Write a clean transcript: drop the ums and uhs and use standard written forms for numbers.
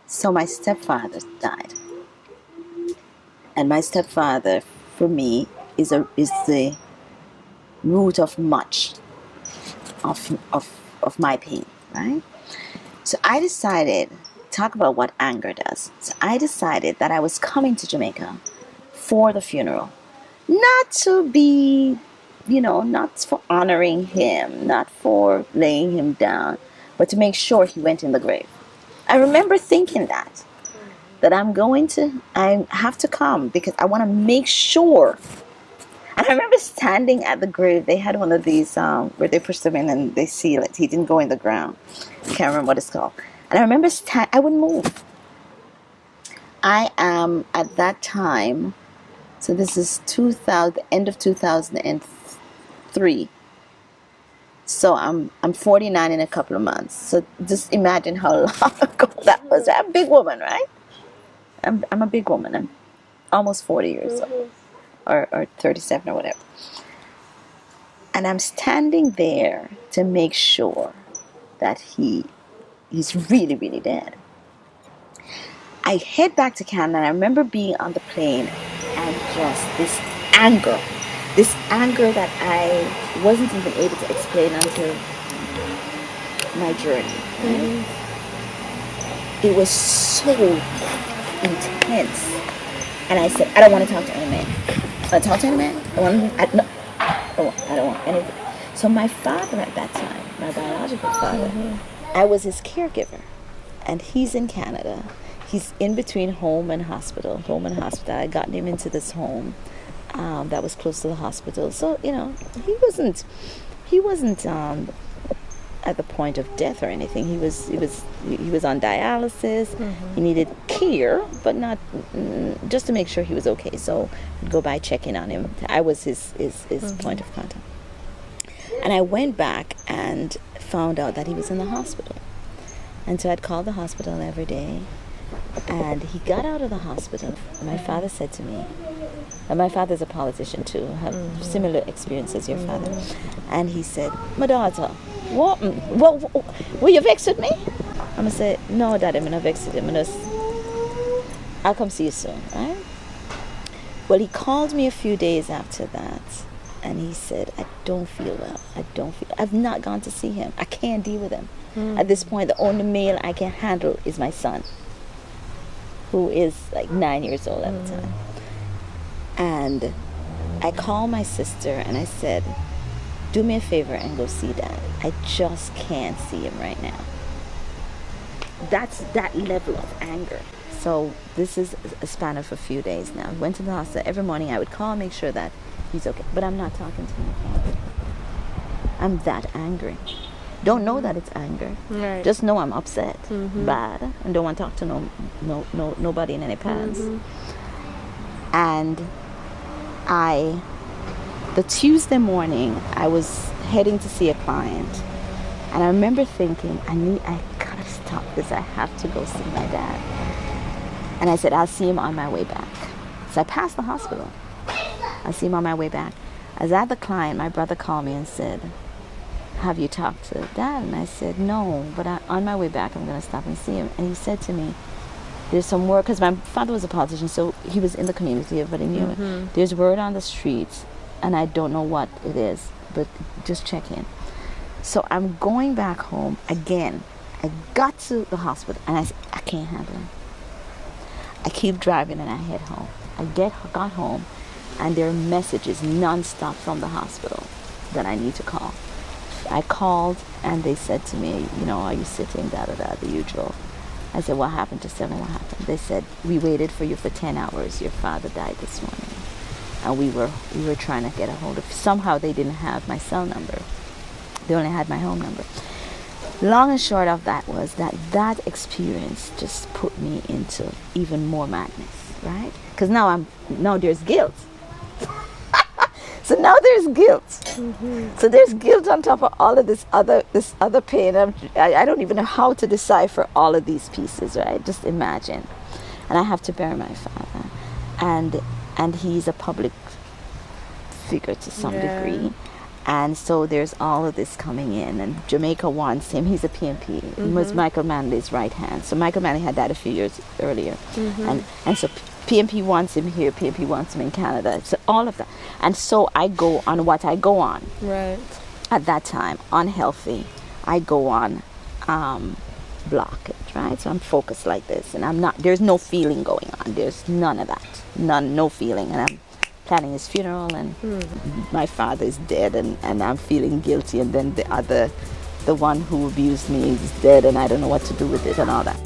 So my stepfather died, and my stepfather, for me, is the root of much of my pain, right? So I decided, talk about what anger does. So I decided that I was coming to Jamaica for the funeral, not to be, not for honoring him, not for laying him down, but to make sure he went in the grave. I remember thinking that I have to come because I want to make sure. And I remember standing at the grave. They had one of these where they push them in and they seal it. He didn't go in the ground. I can't remember what it's called. And I remember I wouldn't move. I am at that time. So this is 2000, end of 2003. So I'm 49 in a couple of months. So just imagine how long ago that was. I'm a big woman, right? I'm a big woman. I'm almost 40 years old, or 37 or whatever. And I'm standing there to make sure that he's really, really dead. I head back to Canada, and I remember being on the plane and just this anger that I wasn't even able to explain until my journey. Right? It was so intense. And I said, I don't want to talk to any man. I want to talk to any man. I don't want anything. So my father at that time, my biological father, I was his caregiver. And he's in Canada. He's in between home and hospital. I had gotten him into this home that was close to the hospital. So, he wasn't at the point of death or anything. He was on dialysis. He needed care, but not just to make sure he was okay. So I'd go by, check in on him. I was his point of contact. And I went back and found out that he was in the hospital. And so I'd call the hospital every day. And he got out of the hospital. My father said to me, and my father's a politician too, have similar experience as your father. And he said, my daughter, what were you vexed with me? I'm going to say, no, Daddy, I'm not vexed with him. I'll come see you soon, right? Well, he called me a few days after that. And he said, I don't feel well. I've not gone to see him. I can't deal with him. At this point, the only male I can handle is my son, who is like 9 years old at the time. And I called my sister and I said, do me a favor and go see Dad. I just can't see him right now. That's that level of anger. So this is a span of a few days now. I went to the hospital. Every morning I would call, make sure that he's okay. But I'm not talking to my father. I'm that angry. Don't know that it's anger. Right. Just know I'm upset, bad, and don't want to talk to nobody in any pants. And the Tuesday morning, I was heading to see a client, and I remember thinking, I gotta stop this. I have to go see my dad. And I said, I'll see him on my way back. So I passed the hospital. I'll see him on my way back. As at the client, my brother called me and said, have you talked to Dad? And I said, no, but on my way back, I'm going to stop and see him. And he said to me, there's some word, because my father was a politician, so he was in the community, everybody knew it. There's word on the streets, and I don't know what it is, but just check in. So I'm going back home again. I got to the hospital, and I said, I can't handle him. I keep driving, and I head home. I got home, and there are messages nonstop from the hospital that I need to call. I called and they said to me, are you sitting, the usual. I said, what happened to 7? What happened? They said, we waited for you for 10 hours. Your father died this morning. And we were trying to get a hold of, somehow they didn't have my cell number. They only had my home number. Long and short of that was that experience just put me into even more madness, right? Because now there's guilt. So now there's guilt. So there's guilt on top of all of this other pain. I don't even know how to decipher all of these pieces, right? Just imagine. And I have to bury my father. And he's a public figure to some degree. And so there's all of this coming in, and Jamaica wants him. He's a PMP. He was Michael Manley's right hand. So Michael Manley had died a few years earlier, and so PMP wants him here. PMP wants him in Canada. So all of that, and so I go on what I go on. Right. At that time, unhealthy. I go on blockage, right? So I'm focused like this, and I'm not. There's no feeling going on. There's none of that. No feeling, and I'm planning his funeral, and my father is dead, and I'm feeling guilty, and then the one who abused me is dead, and I don't know what to do with it and all that.